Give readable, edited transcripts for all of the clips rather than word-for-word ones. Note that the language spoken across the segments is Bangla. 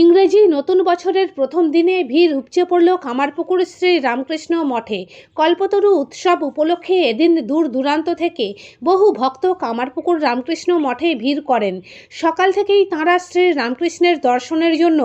ইংরেজি নতুন বছরের প্রথম দিনে ভিড় উপচে পড়ল কামারপুকুর শ্রী রামকৃষ্ণ মঠে। কল্পতরু উৎসব উপলক্ষে এদিন দূর দূরান্ত থেকে বহু ভক্ত কামারপুকুর রামকৃষ্ণ মঠে ভিড় করেন। সকাল থেকেই তাঁরা শ্রী রামকৃষ্ণের দর্শনের জন্য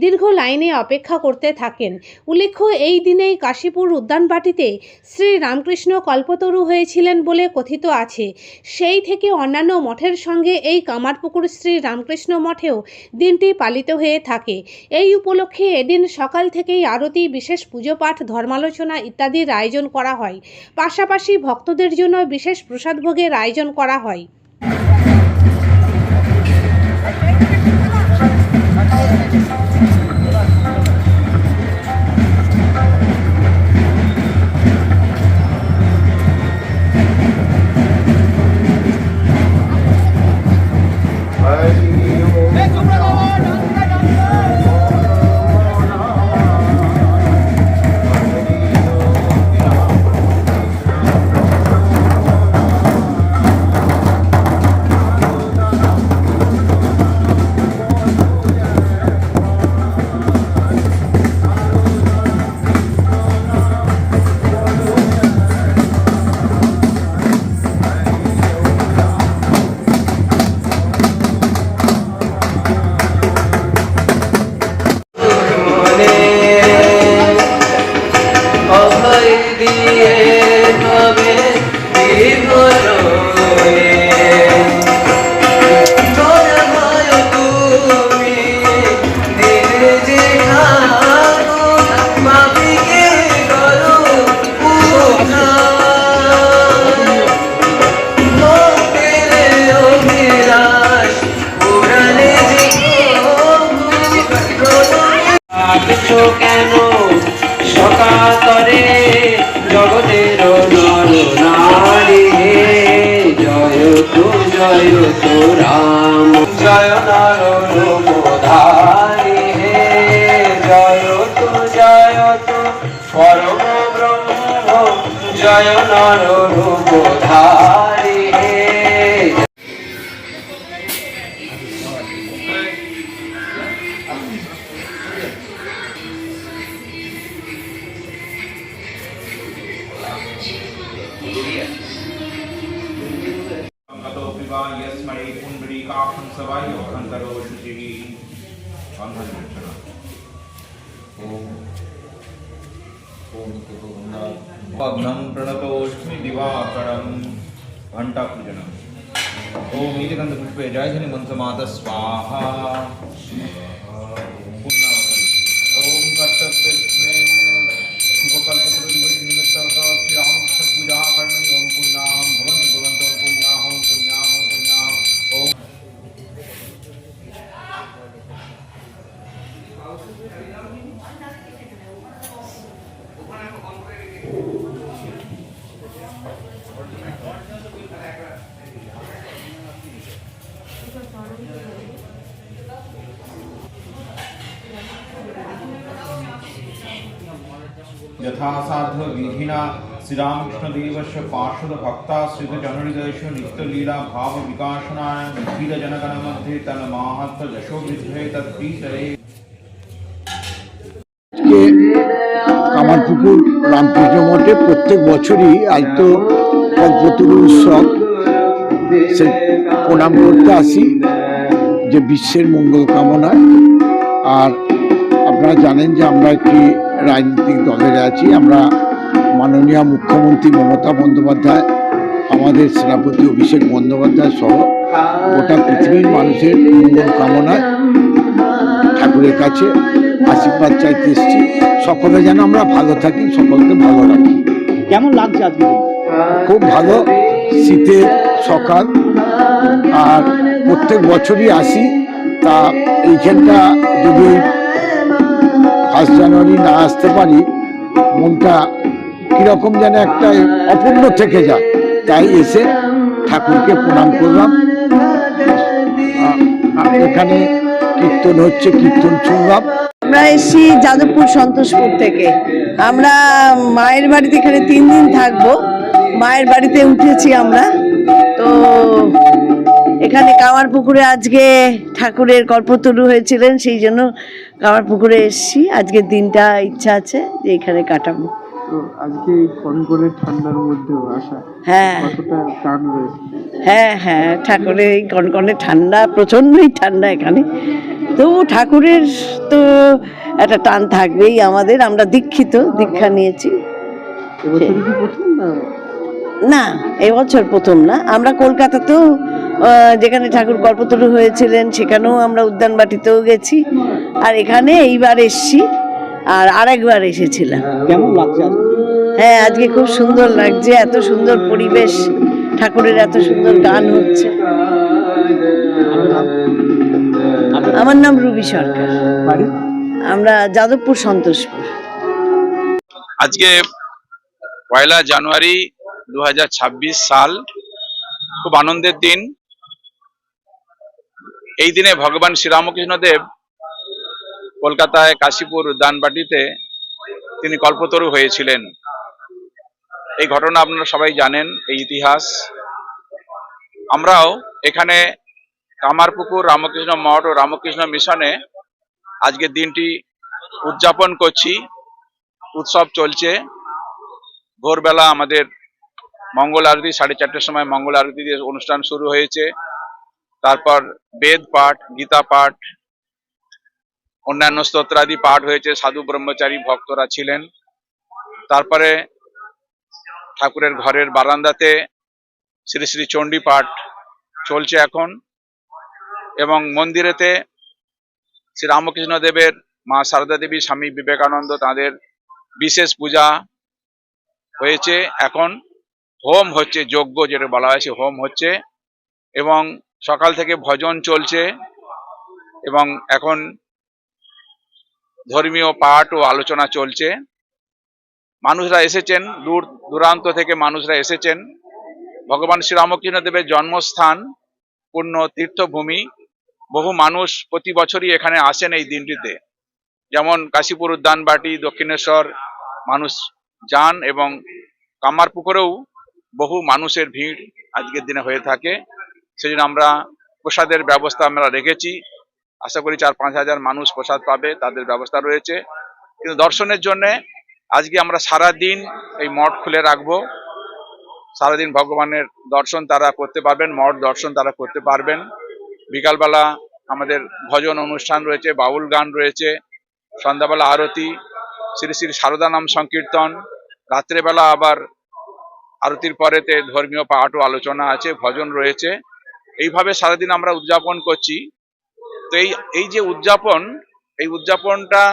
দীর্ঘ লাইনে অপেক্ষা করতে থাকেন। উল্লেখ্য, এই দিনেই কাশীপুর উদ্যানবাটিতে শ্রী রামকৃষ্ণ কল্পতরু হয়েছিলেন বলে কথিত আছে। সেই থেকে অন্যান্য মঠের সঙ্গে এই কামারপুকুর শ্রী রামকৃষ্ণ মঠেও দিনটি পালিত হয়ে থাকে। এই উপলক্ষে এদিন সকাল থেকেই আরতি, বিশেষ পুজো পাঠ, ধর্মালোচনা ইত্যাদির আয়োজন করা হয়। পাশাপাশি ভক্তদের জন্য বিশেষ প্রসাদ ভোগের আয়োজন করা হয়। কেন সকাতরে জগতের নর নারী, জয় তো রাম, জয় নর রূপধারী, জয় তো পরম ব্রহ্ম, জয় নর রূপধারী। यस्मै पुण्डरीकाक्षं सवायो अहंकरो शुचिः बन्धनमोचनम्। भग्नं प्रणतोऽस्मि दिवाकरं घण्टापूजनम्। ॐ नीलकण्ठपुष्पे जयधनि मन्त्रमाता स्वाहा। ॐ कर्तव्यस्मै शुभकल्पतरु दिवसे निमित्तः श्रीरामकृष्ण पूजा कर्मणि ॐ पुण्याहं भवन्ति भवन्तो पुण्याहं पुण्याहं पुण्याहं। ॐ यथासाध्य विधिना श्रीरामकृष्णदेवस्य पार्षद भक्ताश्रित जनहृदयेषु नित्यलीला भाव विकासनाय धीर जनगण मध्ये तन माहात्म्य यशो वृद्धे तत्प्रीतये। কামারপুকুর রামকৃষ্ণ মঠে প্রত্যেক বছরই আজ তো কল্পতরু উৎসব, সে প্রণাম করতে আসি যে বিশ্বের মঙ্গল কামনায়। আর আপনারা জানেন যে আমরা একটি রাজনৈতিক দলের আছি। আমরা মাননীয় মুখ্যমন্ত্রী মমতা বন্দ্যোপাধ্যায়, আমাদের সেনাপতি অভিষেক বন্দ্যোপাধ্যায় সহ গোটা পৃথিবীর মানুষের মঙ্গল কামনায় ঠাকুরের কাছে আশীর্বাদ চাইতে এসেছি। সকলে যেন আমরা ভালো থাকি, সকলকে ভালো রাখি। কেমন লাগছে আজকে? খুব ভালো, শীতের সকাল, আর প্রত্যেক বছরই আসি। তা এইখানটা যদি 1 জানুয়ারি না আসতে পারি, মনটা কীরকম যেন একটা অপূর্ণ থেকে যায়। তাই এসে ঠাকুরকে প্রণাম করলাম। এখানে কীর্তন হচ্ছে, কীর্তন শুনলাম। আমরা এসেছি যাদবপুর সন্তোষপুর থেকে। আমরা মায়ের বাড়িতে এখানে 3 দিন থাকবো। মায়ের বাড়িতে উঠেছি আমরা। তো এখানে কামারপুকুরে আজকে ঠাকুরের কল্পতরু হয়েছিলেন, সেই জন্য কামারপুকুরে এসেছি। আজকের দিনটা ইচ্ছা আছে যে এখানে কাটাবো। তো আজকে এই কনকনে ঠান্ডার মধ্যেও আসা হ্যাঁ কতটা টান রয়েছে? হ্যাঁ হ্যাঁ, ঠাকুরের এই কনকনে ঠান্ডা, প্রচণ্ডই ঠান্ডা এখানে, তবু ঠাকুরের তো একটা টান থাকবেই আমাদের। আমরা দীক্ষিত, দীক্ষা নিয়েছি। এবছরই কি প্রথম না? না, এবছর প্রথম না। আমরা কলকাতাতেও যেখানে ঠাকুর কল্পতরু হয়েছিলেন সেখানেও আমরা উদ্যানবাটিতেও গেছি, আর এখানে এইবার এসছি, আর আরেকবার এসেছিলাম। কেমন লাগছে আজকে? হ্যাঁ, আজকে খুব সুন্দর লাগছে, এত সুন্দর পরিবেশ, ঠাকুরের এত সুন্দর গান হচ্ছে। আমার নাম রুবি সরকার, বাড়ি? আমরা যাদবপুর সন্তোষপুর। আজকে 1 জানুয়ারি 2026 সাল, খুব আনন্দের দিন। এই দিনে ভগবান শ্রীরামকৃষ্ণদেব কলকাতায় কাশীপুর উদ্যানবাটিতে তিনি কল্পতরু হয়েছিলেন। এই ঘটনা আপনারা সবাই জানেন, এই ইতিহাস। আমরাও এখানে কামারপুকুর রামকৃষ্ণ মঠ ও রামকৃষ্ণ মিশনে আজকের দিনটি উদযাপন করছি। উৎসব চলছে। ভোরবেলা আমাদের মঙ্গল আরতি, 4:30টার সময় মঙ্গল আরতি দিয়ে অনুষ্ঠান শুরু হয়েছে। তারপর বেদ পাঠ, গীতা পাঠ, অন্যান্য স্তোত্রাদি পাঠ হয়েছে। সাধু ব্রহ্মচারী ভক্তরা ছিলেন। তারপরে ঠাকুরের ঘরের বারান্দাতে শ্রী শ্রী চণ্ডী পাঠ চলছে এখন, এবং মন্দিরেতে শ্রী রামকৃষ্ণ দেবের মা সারদা দেবী, স্বামী বিবেকানন্দ, তাদের বিশেষ পূজা হয়েছে। এখন হোম হচ্ছে, যজ্ঞ যেটা বলা হয়েছে, হোম হচ্ছে, এবং সকাল থেকে ভজন চলছে, এবং এখন ধর্মীয় পাঠ ও আলোচনা চলছে। মানুষরা এসেছেন, দূর দূরান্ত থেকে মানুষরা এসেছেন। ভগবান শ্রীরামকৃষ্ণ দেবের জন্মস্থান, পূর্ণ তীর্থভূমি। বহু মানুষ প্রতি বছরই এখানে আসেন এই দিনটিতে। যেমন কাশীপুর উদ্যানবাটি, দক্ষিণেশ্বর মানুষ যান, এবং কামারপুকুরেও বহু মানুষের ভিড় আজকের দিনে হয়ে থাকে। সেজন্য আমরা প্রসাদের ব্যবস্থা আমরা রেখেছি। আশা করি 4-5 হাজার মানুষ প্রসাদ পাবে, তাদের ব্যবস্থা রয়েছে। কিন্তু দর্শনের জন্য আজকে আমরা সারা দিন এই মঠ খুলে রাখবো। সারাদিন ভগবানের দর্শন তারা করতে পারবেন, মঠ দর্শন তারা করতে পারবেন। বিকালবেলা আমাদের ভজন অনুষ্ঠান রয়েছে, বাউল গান রয়েছে, সন্ধ্যাবেলা আরতি, শ্রী শ্রী সারদা নাম সংকীর্তন, রাত্রেবেলা আবার আরতির পরেতে ধর্মীয় পাঠ ও আলোচনা আছে, ভজন রয়েছে। এইভাবে সারাদিন আমরা উদযাপন করছি। তো এই যে উদযাপন, এই উদযাপনটা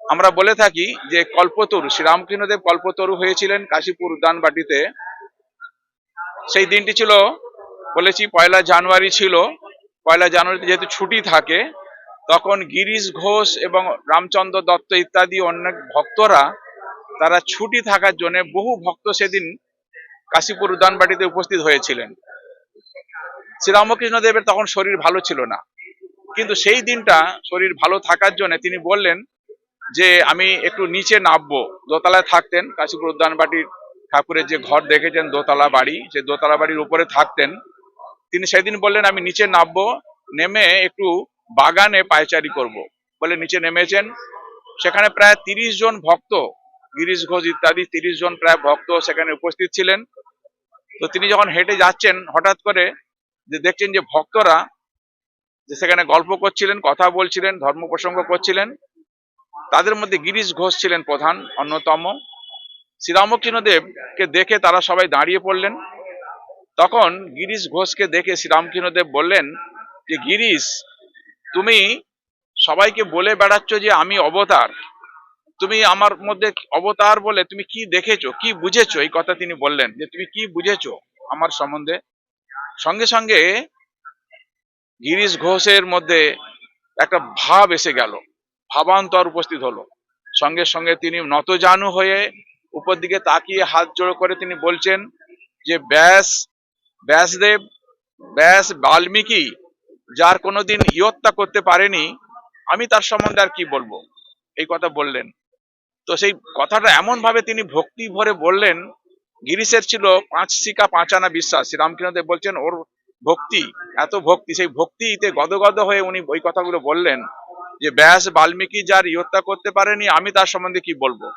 আমরা বলে থাকি যে কল্পতরু, শ্রীরামকৃষ্ণদেব কল্পতরু হয়েছিলেন কাশীপুর উদ্যানবাটিতে। সেই দিনটি ছিল, বলেছি, 1 জানুয়ারি ছিল। 1 জানুয়ারিতে যেহেতু ছুটি থাকে, তখন গিরিশ ঘোষ এবং রামচন্দ্র দত্ত ইত্যাদি অনেক ভক্তরা, তারা ছুটি থাকার জন্য বহু ভক্ত সেদিন কাশীপুর উদ্যানবাটিতে উপস্থিত হয়েছিলেন। শ্রীরামকৃষ্ণ দেবের তখন শরীর ভালো ছিল না, কিন্তু সেই দিনটা শরীর ভালো থাকার জন্য তিনি বললেন যে আমি একটু নিচে নামবো। দোতলায় থাকতেন, কাশীপুর উদ্যানবাটির ঠাকুরের যে ঘর দেখেছেন, দোতলা বাড়ি, সেই দোতলা বাড়ির উপরে থাকতেন। তিনি সেদিন বললেন আমি নিচে নামবো, নেমে একটু বাগানে পায়চারি করব বলে নিচে নেমেছেন। সেখানে প্রায় 30 জন ভক্ত, গিরিশ ঘোষ ইত্যাদি 30 জন প্রায় ভক্ত সেখানে উপস্থিত ছিলেন। তো তিনি যখন হেঁটে যাচ্ছেন, হঠাৎ করে যে দেখছেন যে ভক্তরা যে সেখানে গল্প করছিলেন, কথা বলছিলেন, ধর্ম প্রসঙ্গ করছিলেন। তাদের মধ্যে গিরিশ ঘোষ ছিলেন প্রধান, অন্যতম। শ্রীরামকৃষ্ণদেবকে দেখে তারা সবাই দাঁড়িয়ে পড়লেন। তখন গিরিশ ঘোষকে দেখে শ্রীরামকৃষ্ণদেব বললেন যে গিরিশ, তুমি সবাইকে বলে বেড়াচ্ছ যে আমি অবতার, তুমি আমার মধ্যে অবতার বলে তুমি কি দেখেছো, কি বুঝেছো? এই কথা তিনি বললেন যে তুমি কি বুঝেছো আমার সম্বন্ধে। সঙ্গে সঙ্গে গিরিশ ঘোষের মধ্যে একটা ভাব এসে গেল, ভাবান্তর উপস্থিত হলো। সঙ্গে সঙ্গে তিনি নতজানু হয়ে উপর দিকে তাকিয়ে হাত জোড় করে তিনি বলছেন যে ব্যাসদেব, ব্যাস বাল্মীকি, যার কোনোদিন ইয়ত্তা করতে পারেনি, আমি তার সম্বন্ধে আর কি বলবো, এই কথা বললেন। তো সেই কথাটা এমন ভাবে তিনি ভক্তি ভরে বললেন। গিরিশের ছিল 5 শিকা 5 আনা বিশ্বাস। শ্রীরামকৃষ্ণদেব বলছেন ওর ভক্তি, এত ভক্তি, সেই ভক্তিতে গদগদ হয়ে উনি ওই কথাগুলো বললেন যে ব্যাস বাল্মীকি যার হত্যা করতে পারেনি, আমি তার সম্বন্ধে কি বলবো।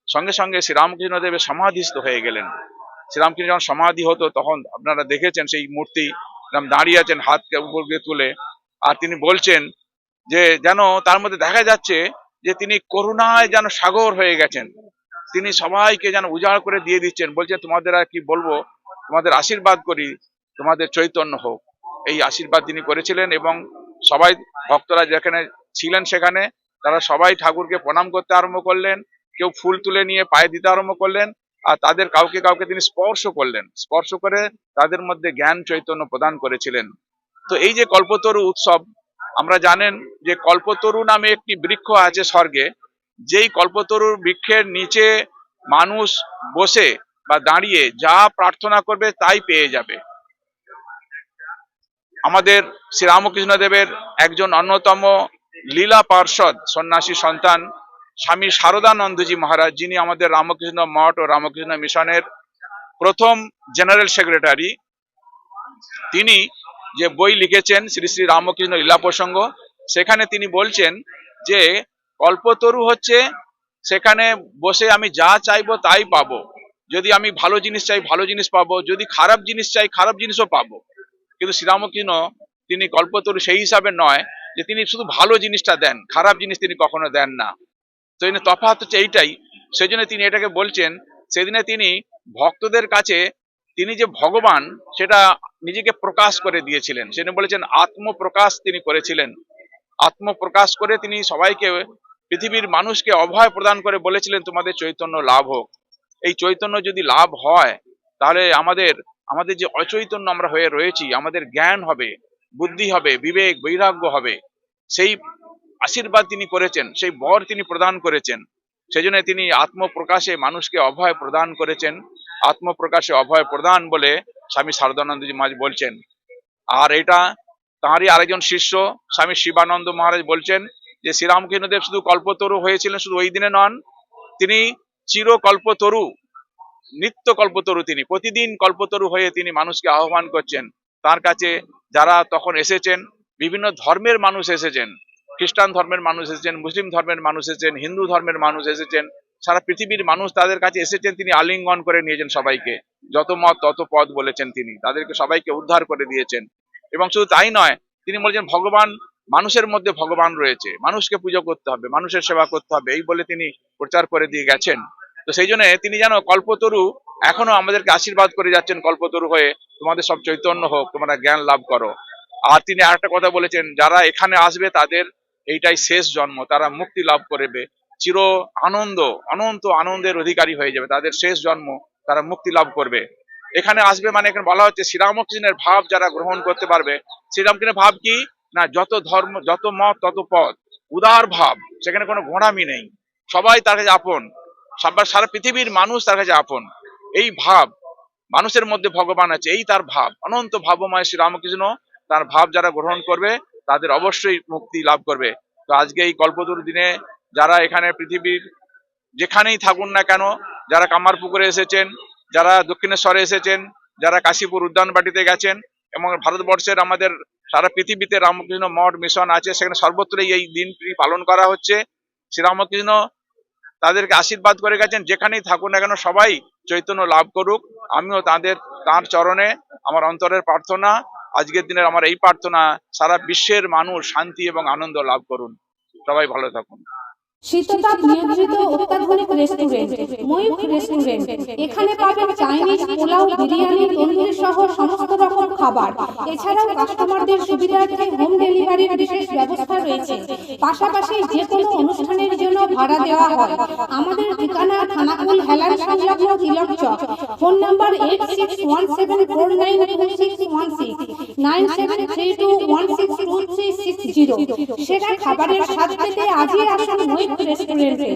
সঙ্গে সঙ্গে শ্রীরামকৃষ্ণদেবের সমাধিস্থ হয়ে গেলেন। শ্রীরামকৃষ্ণ যখন সমাধি হতো তখন আপনারা দেখেছেন সেই মূর্তি দাঁড়িয়ে আছেন হাতকে উপর দিয়ে তুলে, আর তিনি বলছেন যে যেন তার মধ্যে দেখা যাচ্ছে যে তিনি করুণায় যেন সাগর হয়ে গেছেন, তিনি সবাইকে যেন উজাড় করে দিয়ে দিচ্ছেন, বলছেন তোমাদের আর কি বলবো, তোমাদের আশীর্বাদ করি, তোমাদের চৈতন্য হোক। এই আশীর্বাদ তিনি করেছিলেন এবং সবাই ভক্তরা যেখানে ছিলেন সেখানে তারা সবাই ঠাকুরকে প্রণাম করতে আরম্ভ করলেন, কেউ ফুল তুলে নিয়ে পায়ে দিতে আরম্ভ করলেন, আর তাদের কাউকে কাউকে তিনি স্পর্শ করলেন, স্পর্শ করে তাদের মধ্যে জ্ঞান চৈতন্য প্রদান করেছিলেন। তো এই যে কল্পতরু উৎসব, আমরা জানেন যে কল্পতরু নামে একটি বৃক্ষ আছে স্বর্গে, যেই কল্পতরুর বৃক্ষের নিচে মানুষ বসে বা দাঁড়িয়ে যা প্রার্থনা করবে তাই পেয়ে যাবে। আমাদের শ্রীরামকৃষ্ণ দেবের একজন অন্যতম লীলা পার্ষদ সন্ন্যাসী সন্তান স্বামী শারদানন্দজি মহারাজ, যিনি আমাদের রামকৃষ্ণ মঠ ও রামকৃষ্ণ মিশনের প্রথম জেনারেল সেক্রেটারি, তিনি যে বই লিখেছেন শ্রী শ্রী রামকৃষ্ণ লীলা প্রসঙ্গ, সেখানে তিনি বলছেন যে কল্পতরু হচ্ছে সেখানে বসে আমি যা চাইবো তাই পাবো, যদি আমি ভালো জিনিস চাই ভালো জিনিস পাবো, যদি খারাপ জিনিস চাই খারাপ জিনিসও পাবো। কিন্তু শ্রীরামকৃষ্ণ তিনি কল্পতরু সেই হিসাবে নয় যে তিনি শুধু ভালো জিনিসটা দেন, খারাপ জিনিস তিনি কখনো দেন না। তো এই তফাৎ হচ্ছে এইটাই, সেই জন্য তিনি এটাকে বলছেন। সেদিনে তিনি ভক্তদের কাছে তিনি যে ভগবান সেটা নিজেকে প্রকাশ করে দিয়েছিলেন, সেটা বলেছেন আত্মপ্রকাশ তিনি করেছিলেন। আত্মপ্রকাশ করে তিনি সবাইকে, পৃথিবীর মানুষকে অভয় প্রদান করে বলেছিলেন তোমাদের চৈতন্য লাভ হোক। এই চৈতন্য যদি লাভ হয় তাহলে আমাদের যে অচৈতন্য আমরা হয়ে রয়েছি, আমাদের জ্ঞান হবে, বুদ্ধি হবে, বিবেক বৈরাগ্য হবে। সেই আশীর্বাদ তিনি করেছেন, সেই বর তিনি প্রদান করেছেন। সেই জন্য তিনি আত্মপ্রকাশে মানুষকে অভয় প্রদান করেছেন। আত্মপ্রকাশে অভয় প্রদান বলে স্বামী শারদানন্দজি মহারাজ বলছেন। আর এটা তাঁরই আরেকজন শিষ্য স্বামী শিবানন্দ মহারাজ বলছেন যে শ্রীরামকৃষ্ণদেব শুধু কল্পতরু হয়েছিলেন শুধু ওই দিনে নন, তিনি চিরকল্পতরু, নিত্য কল্পতরু, তিনি প্রতিদিন কল্পতরু হয়ে তিনি মানুষকে আহ্বান করছেন। তার কাছে যারা তখন এসেছেন, বিভিন্ন ধর্মের মানুষ এসেছেন, খ্রিস্টান ধর্মের মানুষ এসেছেন, মুসলিম ধর্মের মানুষ এসেছেন, হিন্দু ধর্মের মানুষ এসেছেন, সারা পৃথিবীর মানুষ তাদের কাছে এসেছেন, তিনি আলিঙ্গন করে নিয়েছেন সবাইকে, যত মত তত পদ বলেছেন তিনি, তাদেরকে সবাইকে উদ্ধার করে দিয়েছেন। এবং শুধু তাই নয়, তিনি বলছেন ভগবান, মানুষের মধ্যে ভগবান রয়েছে, মানুষকে পুজো করতে হবে, মানুষের সেবা করতে হবে, এই বলে তিনি প্রচার করে দিয়ে গেছেন। তো সেই জন্য তিনি যেন কল্পতরু এখনো আমাদেরকে আশীর্বাদ করে যাচ্ছেন, কল্পতরু হয়ে তোমাদের সব চৈতন্য হোক, তোমরা জ্ঞান লাভ করো। আর তিনি আরেকটা কথা বলেছেন, যারা এখানে আসবে তাদের এইটাই শেষ জন্ম, তারা মুক্তি লাভ করবে, চির আনন্দ, অনন্ত আনন্দের অধিকারী হয়ে যাবে, তাদের শেষ জন্ম তারা মুক্তি লাভ করবে। এখানে আসবে মানে এখানে বলা হচ্ছে শ্রীরামকৃষ্ণের ভাব যারা গ্রহণ করতে পারবে। শ্রীরামকৃষ্ণের ভাব কি না, যত ধর্ম যত মত তত পথ, উদার ভাব, সেখানে কোনো ঘোড়ামি নেই, সবাই তার কাছে আপন, সারা পৃথিবীর মানুষ তার কাছে আপন। এই ভাব, মানুষের মধ্যে ভগবান আছে, এই তার ভাব, অনন্ত ভাবময় শ্রীরামকৃষ্ণ, তার ভাব যারা গ্রহণ করবে তাদের অবশ্যই মুক্তি লাভ করবে। তো আজকে এই কল্পতরু দিনে যারা এখানে পৃথিবীর যেখানেই থাকুন না কেন, যারা কামারপুকুরে এসেছেন, যারা দক্ষিণেশ্বরে এসেছেন, যারা কাশীপুর উদ্যানবাটিতে গেছেন, এবং ভারতবর্ষের আমাদের সারা পৃথিবীতে রামকৃষ্ণ মঠ মিশন আছে, সেখানে সর্বত্রই এই দিনটি পালন করা হচ্ছে। শ্রীরামকৃষ্ণ তাদেরকে আশীর্বাদ করে গেছেন, যেখানেই থাকুন না কেন সবাই চৈতন্য লাভ করুক। আমিও তাঁর চরণে আমার অন্তরের প্রার্থনা, আজকের দিনের আমার এই প্রার্থনা, সারা বিশ্বের মানুষ শান্তি এবং আনন্দ লাভ করুন। সবাই ভালো থাকুন। শীততাপ নিয়ন্ত্রিত অত্যাধুনিক রেস্টুরেন্ট ময়ূখ রেস্টুরেন্ট। এখানে পাবেন চাইনিজ, পোলাও, বিরিয়ানি, তন্দুরি সহ সমস্ত রকম খাবার। এছাড়াও কাস্টমারদের সুবিধার্থে হোম ডেলিভারির বিশেষ ব্যবস্থা রয়েছে। পাশাপাশি যে কোনো অনুষ্ঠানের জন্য ভাড়া দেওয়া হয়। আমাদের ঠিকানা খানাকুল হেলান সংলগ্ন তিলক চক। Phone number 8617492616 9732162360। সেরা খাবারের স্বাদ পেতে আজই আসুন ময়ূখ রেস্টুরেন্টে।